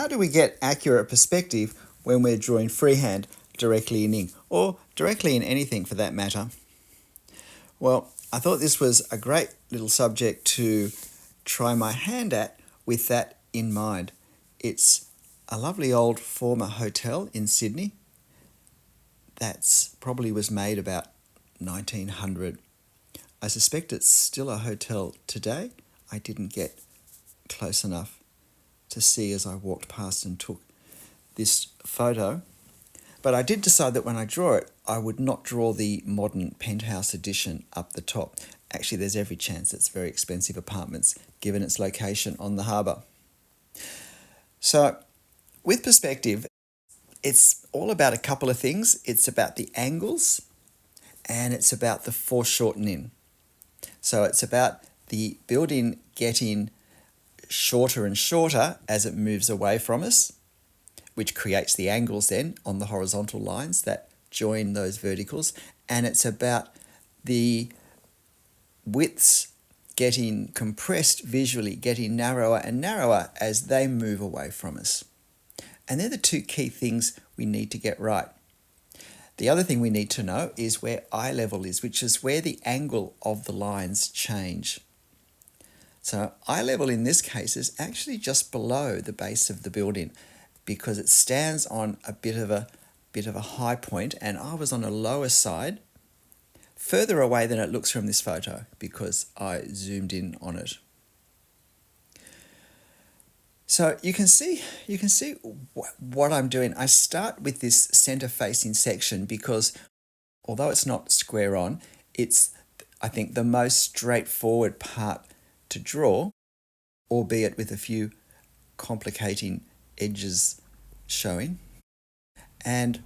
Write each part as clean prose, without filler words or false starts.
how do we get accurate perspective when we're drawing freehand directly in ink, or directly in anything for that matter? Well, I thought this was a great little subject to try my hand at with that in mind. It's a lovely old former hotel in Sydney that's probably was made about 1900. I suspect it's still a hotel today. I didn't get close enough to see as I walked past and took this photo. But I did decide that when I draw it, I would not draw the modern penthouse edition up the top. Actually, there's every chance it's very expensive apartments given its location on the harbour. So with perspective, it's all about a couple of things. It's about the angles and it's about the foreshortening. So it's about the building getting shorter and shorter as it moves away from us, which creates the angles then on the horizontal lines that join those verticals. And it's about the widths getting compressed visually, getting narrower and narrower as they move away from us. And they're the two key things we need to get right. The other thing we need to know is where eye level is, which is where the angle of the lines change. So eye level in this case is actually just below the base of the building because it stands on a bit of a high point, and I was on a lower side, further away than it looks from this photo because I zoomed in on it. So you can see what I'm doing. I start with this center facing section because although it's not square on, it's, I think, the most straightforward part to draw, albeit with a few complicating edges showing. And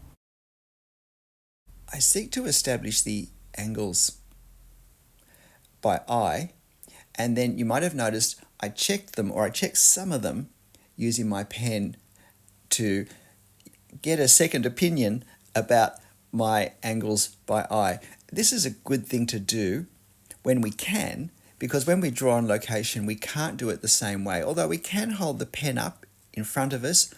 I seek to establish the angles by eye, and then you might have noticed I checked them, or I checked some of them using my pen to get a second opinion about my angles by eye. This is a good thing to do when we can, because when we draw on location, we can't do it the same way, although we can hold the pen up in front of us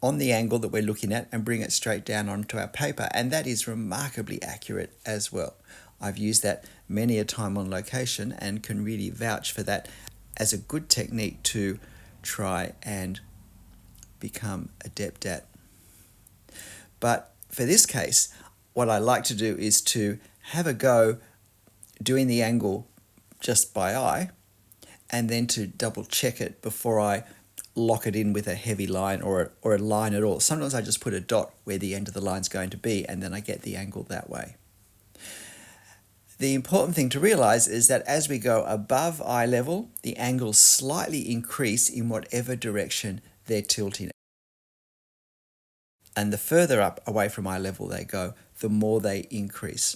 on the angle that we're looking at and bring it straight down onto our paper, and that is remarkably accurate as well. I've used that many a time on location and can really vouch for that as a good technique to try and become adept at. But for this case, what I like to do is to have a go doing the angle just by eye, and then to double check it before I lock it in with a heavy line or a line at all. Sometimes I just put a dot where the end of the line's going to be, and then I get the angle that way. The important thing to realize is that as we go above eye level, the angles slightly increase in whatever direction they're tilting. And the further up away from eye level they go, the more they increase.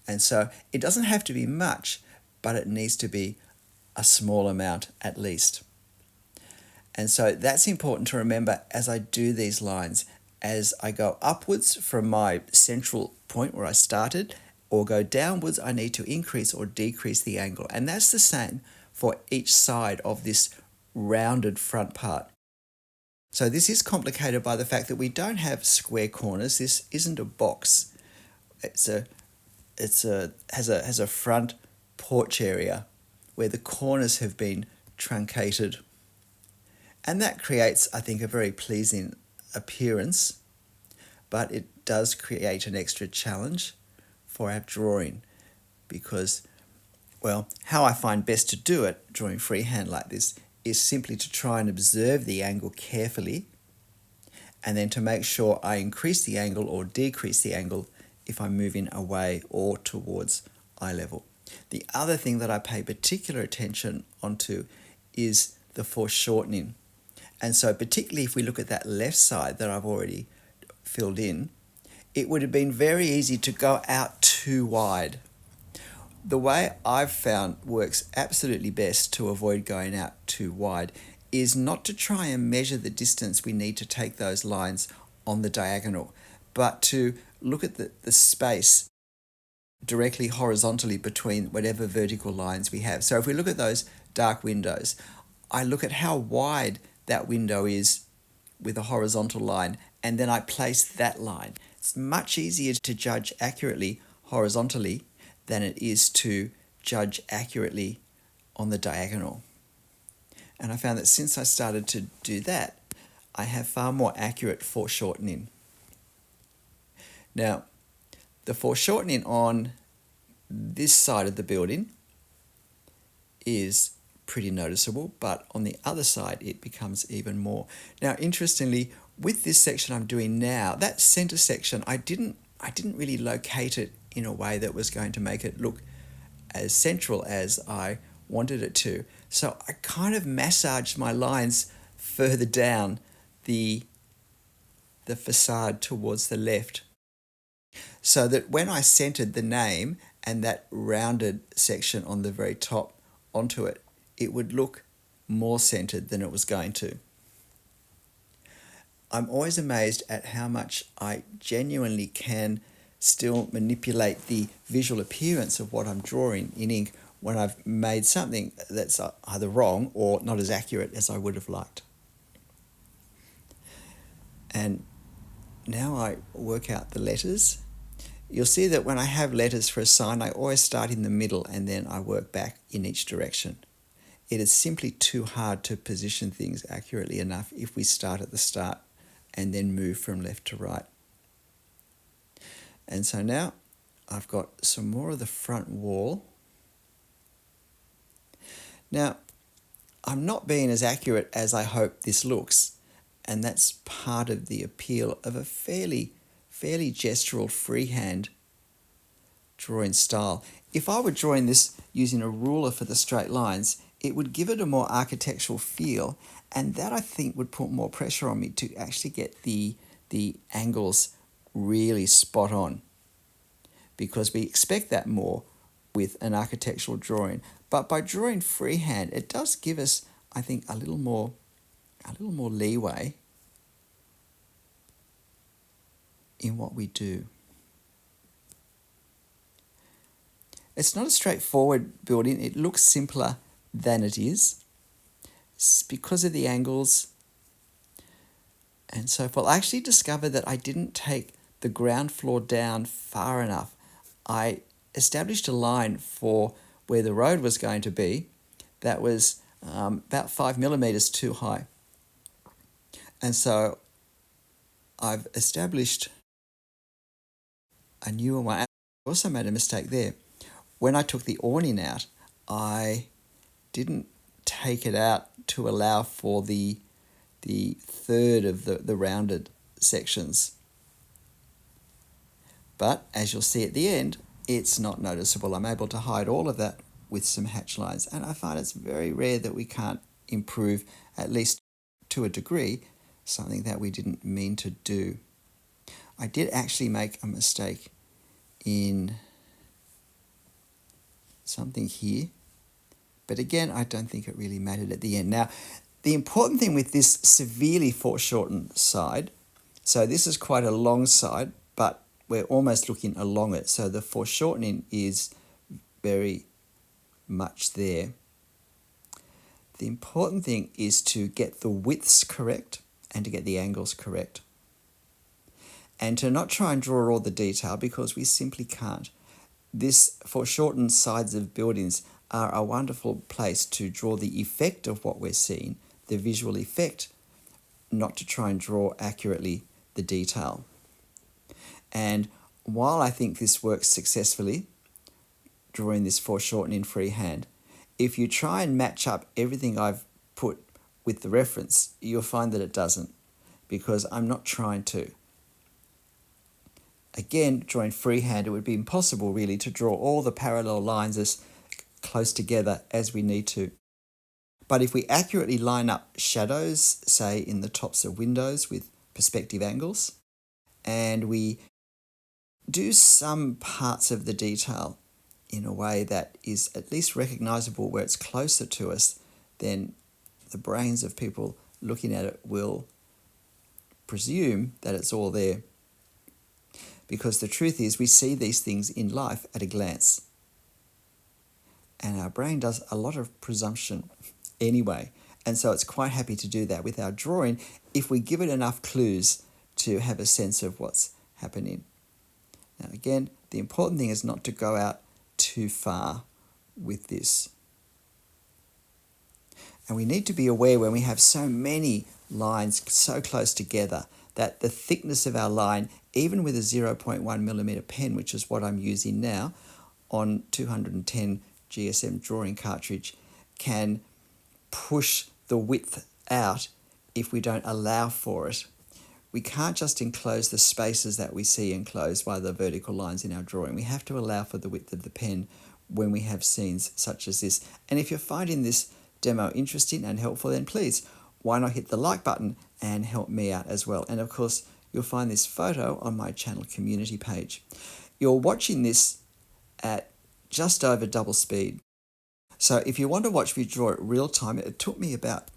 And so it doesn't have to be much, but it needs to be a small amount at least. And so that's important to remember as I do these lines. As I go upwards from my central point where I started, or go downwards, I need to increase or decrease the angle. And that's the same for each side of this rounded front part. So this is complicated by the fact that we don't have square corners. This isn't a box. Has a front porch area where the corners have been truncated. And that creates, I think, a very pleasing appearance, but it does create an extra challenge for our drawing because, well, how I find best to do it, drawing freehand like this, is simply to try and observe the angle carefully and then to make sure I increase the angle or decrease the angle if I'm moving away or towards eye level. The other thing that I pay particular attention onto is the foreshortening. And so particularly if we look at that left side that I've already filled in, it would have been very easy to go out too wide. The way I've found works absolutely best to avoid going out too wide is not to try and measure the distance we need to take those lines on the diagonal, but to look at the space directly horizontally between whatever vertical lines we have. So if we look at those dark windows, I look at how wide that window is with a horizontal line, and then I place that line. It's much easier to judge accurately horizontally than it is to judge accurately on the diagonal. And I found that since I started to do that, I have far more accurate foreshortening. Now, the foreshortening on this side of the building is pretty noticeable, but on the other side it becomes even more. Now, interestingly, with this section I'm doing now, that center section, I didn't really locate it in a way that was going to make it look as central as I wanted it to. So I kind of massaged my lines further down the facade towards the left, so that when I centered the name and that rounded section on the very top onto it, it would look more centered than it was going to. I'm always amazed at how much I genuinely can still manipulate the visual appearance of what I'm drawing in ink when I've made something that's either wrong or not as accurate as I would have liked. And now I work out the letters. You'll see that when I have letters for a sign, I always start in the middle and then I work back in each direction. It is simply too hard to position things accurately enough if we start at the start and then move from left to right. And so now I've got some more of the front wall. Now, I'm not being as accurate as I hope this looks, and that's part of the appeal of a fairly gestural freehand drawing style. If I were drawing this using a ruler for the straight lines, it would give it a more architectural feel, and that I think would put more pressure on me to actually get the angles really spot on, because we expect that more with an architectural drawing. But by drawing freehand, it does give us, I think, a little more leeway in what we do. It's not a straightforward building. It looks simpler than it is. It's because of the angles and so forth. I actually discovered that I didn't take the ground floor down far enough. I established a line for where the road was going to be that was about 5 millimeters too high. And so I've established a newer one. I also made a mistake there. When I took the awning out, I didn't take it out to allow for the third of the rounded sections. But as you'll see at the end, it's not noticeable. I'm able to hide all of that with some hatch lines. And I find it's very rare that we can't improve, at least to a degree, something that we didn't mean to do. I did actually make a mistake in something here, but again, I don't think it really mattered at the end. Now, the important thing with this severely foreshortened side, so this is quite a long side, but we're almost looking along it, so the foreshortening is very much there. The important thing is to get the widths correct and to get the angles correct, and to not try and draw all the detail, because we simply can't. This foreshortened sides of buildings are a wonderful place to draw the effect of what we're seeing, the visual effect, not to try and draw accurately the detail. And while I think this works successfully, drawing this foreshortening freehand, if you try and match up everything I've put with the reference, you'll find that it doesn't, because I'm not trying to. Again, drawing freehand, it would be impossible really to draw all the parallel lines as close together as we need to. But if we accurately line up shadows, say in the tops of windows with perspective angles, and we do some parts of the detail in a way that is at least recognizable where it's closer to us, then the brains of people looking at it will presume that it's all there. Because the truth is, we see these things in life at a glance. And our brain does a lot of presumption anyway. And so it's quite happy to do that with our drawing if we give it enough clues to have a sense of what's happening. Now again, the important thing is not to go out too far with this. And we need to be aware when we have so many lines so close together that the thickness of our line, even with a 0.1mm pen, which is what I'm using now on 210 GSM drawing cartridge, can push the width out if we don't allow for it. We can't just enclose the spaces that we see enclosed by the vertical lines in our drawing. We have to allow for the width of the pen when we have scenes such as this. And if you're finding this demo interesting and helpful, then please, why not hit the like button and help me out as well. And of course, you'll find this photo on my channel community page. You're watching this at just over double speed. So if you want to watch me draw it real time, it took me about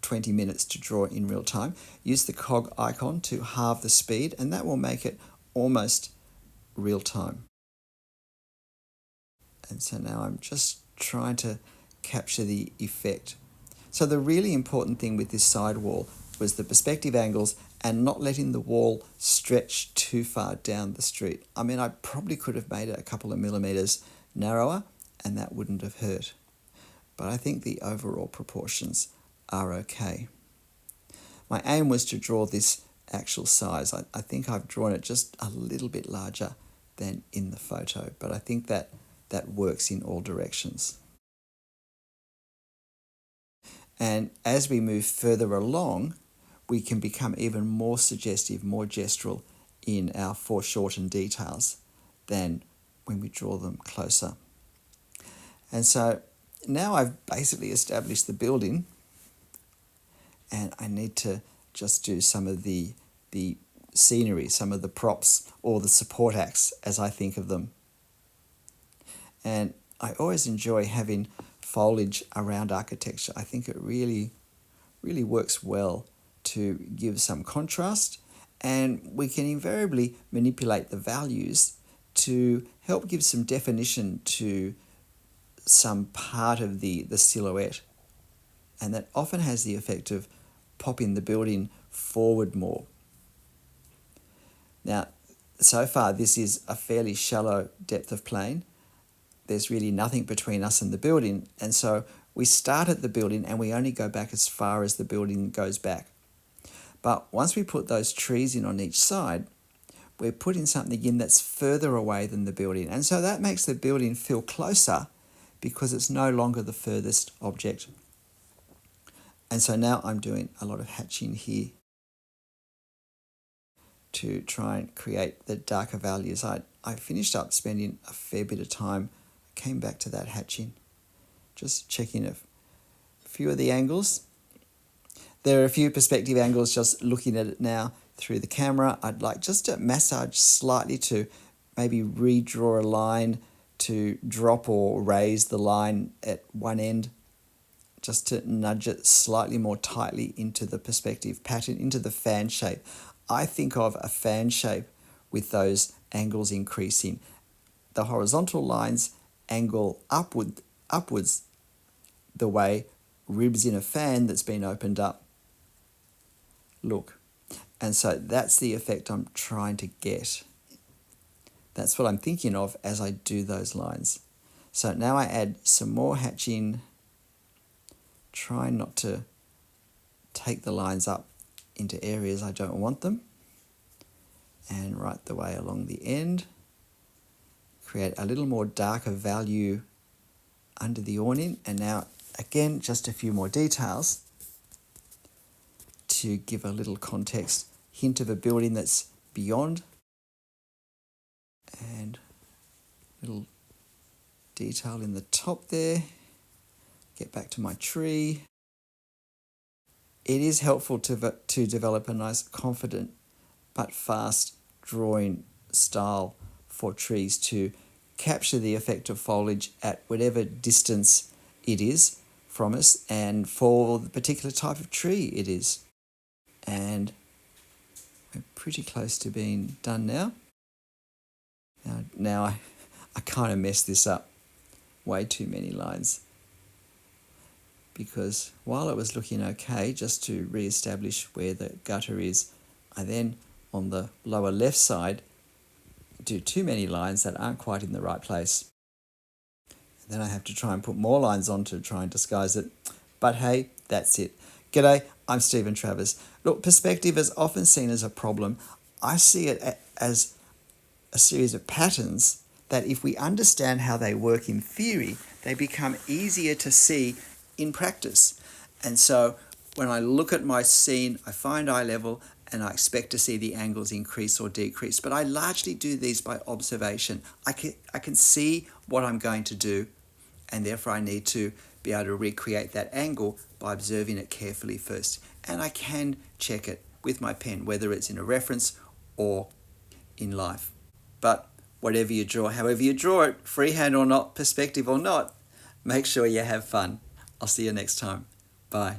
20 minutes to draw in real time. Use the cog icon to halve the speed, and that will make it almost real time. And so now I'm just trying to capture the effect. So the really important thing with this side wall was the perspective angles and not letting the wall stretch too far down the street. I mean, I probably could have made it a couple of millimeters narrower and that wouldn't have hurt. But I think the overall proportions are okay. My aim was to draw this actual size. I think I've drawn it just a little bit larger than in the photo, but I think that works in all directions. And as we move further along, we can become even more suggestive, more gestural in our foreshortened details than when we draw them closer. And so now I've basically established the building, and I need to just do some of the scenery, some of the props or the support acts as I think of them. And I always enjoy having foliage around architecture. I think it really works well to give some contrast, and we can invariably manipulate the values to help give some definition to some part of the silhouette. And that often has the effect of popping the building forward more. Now, so far this is a fairly shallow depth of plane. There's really nothing between us and the building, and so we start at the building and we only go back as far as the building goes back. But once we put those trees in on each side, we're putting something in that's further away than the building, and so that makes the building feel closer because it's no longer the furthest object. And so now I'm doing a lot of hatching here to try and create the darker values. I finished up spending a fair bit of time. I came back to that hatching, just checking a few of the angles. There are a few perspective angles just looking at it now through the camera. I'd like just to massage slightly to maybe redraw a line, to drop or raise the line at one end, just to nudge it slightly more tightly into the perspective pattern, into the fan shape. I think of a fan shape with those angles increasing. The horizontal lines angle upwards the way ribs in a fan that's been opened up look. And so that's the effect I'm trying to get. That's what I'm thinking of as I do those lines. So now I add some more hatching, trying not to take the lines up into areas I don't want them, and right the way along the end. Create a little more darker value under the awning, and now again just a few more details to give a little context, hint of a building that's beyond, and little detail in the top there. Get back to my tree. It is helpful to develop a nice, confident but fast drawing style for trees to capture the effect of foliage at whatever distance it is from us and for the particular type of tree it is. And we're pretty close to being done now. Now I kind of messed this up. Way too many lines. because while it was looking okay, just to re-establish where the gutter is, I then, on the lower left side, do too many lines that aren't quite in the right place. And then I have to try and put more lines on to try and disguise it. But hey, that's it. G'day, I'm Stephen Travers. Look, perspective is often seen as a problem. I see it as a series of patterns that if we understand how they work in theory, they become easier to see in practice. And so when I look at my scene, I find eye level and I expect to see the angles increase or decrease. But I largely do these by observation. I can see what I'm going to do, and therefore I need to be able to recreate that angle by observing it carefully first. And I can check it with my pen, whether it's in a reference or in life. But whatever you draw, however you draw it, freehand or not, perspective or not, make sure you have fun. I'll see you next time. Bye.